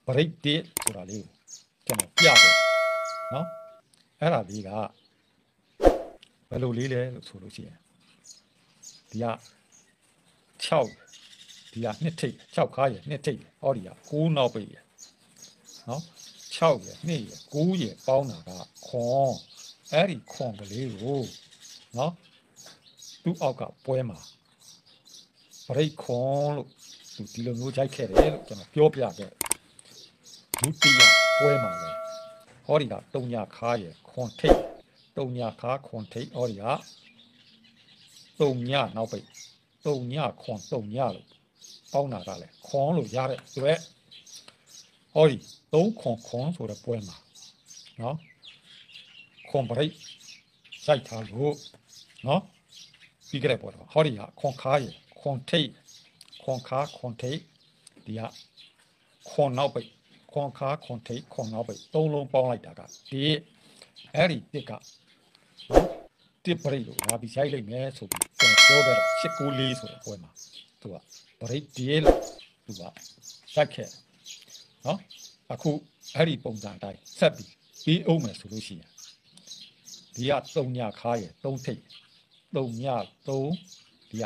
break တစ်ဆိုတာလေးကိုကျွန်တော်ပြတယ်နော်အဲ့ဒါလေးကဘယ်လိုလေးလဲလို့ဆိုလို့ရှိရင်ဒီက6ဒီက2ထိပ်6ခါရ2ထိပ်ဟောဒီက9နောက်ပိတ်ရနော်6ရ2ရ9ရပေါင်းတာကခွန်အဲ့ဒီခွန်ကလေးကိုနော်သူ့အောက်ကပွဲမှာ break ခွန်လို့သူဒီလိုမျိုးကြိုက်ခဲ့တယ်လို့ကျွန်တော်ပြောပြခဲ့ဒုတိယပွဲမှာလဲဟောဒီက3ညခါရခွန်ထိပ်3ညခါခွန်ထိပ်ဟောဒီက3ညနောက်ပိတ်3ညခွန်3ညလို့ပေါင်းတာကလည်းခွန်လို့ရတဲ့အတွက်ဟောဒီ3ခွန်ဆိုတဲ့ပွဲမှာနော်ခွန်ပရိတ်စိုက်ထားလို့နော်ပြီးကြတဲ့ပွဲတော့ဟောဒီကခွန်ခါရခွန်ထိတ်ခွန်ခါခွန်ထိတ်ဒီကခွန်နောက်ပိတ်ခွန်ခါခွန်ထိတ်ခွန်နောက်ပိတ်3လုံးပေါင်းလိုက်တာကဒီအဲ့ဒီတစ်ကနော်တစ်ပရိတ်လို့ငါပြီးရိုက်လိုက်မယ်ဆိုပြီးကျွန်တော်ပြောခဲ့တော့894ဆိုတဲ့ပွဲမှာသူကပရိတ်ဒီလို့သူကစိုက်ခဲ့နော်အခုအဲ့ဒီပုံစံတိုင်းဆက်ပြီးအောင်မယ်ဆိုလို့ရှိရင်ဒီက3ညခါရ3ထိပ်3ည3ဒီက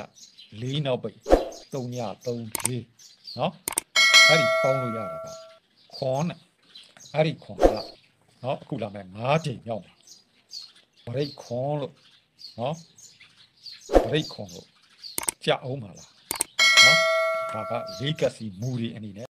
4နောက်ပိတ်3ည3 4နော်အဲ့ဒီပေါင်းလို့ရတာကခွန်နဲ့အဲ့ဒီခွန်ကနော်အခုလာမယ်5ချိန်မြောက်မှာဘရိတ်ခွန်လို့နော်ဘရိတ်ခွန်လို့ကြာအောင်ပါလားနော်ဒါက legacy မူတွေအနေနဲ့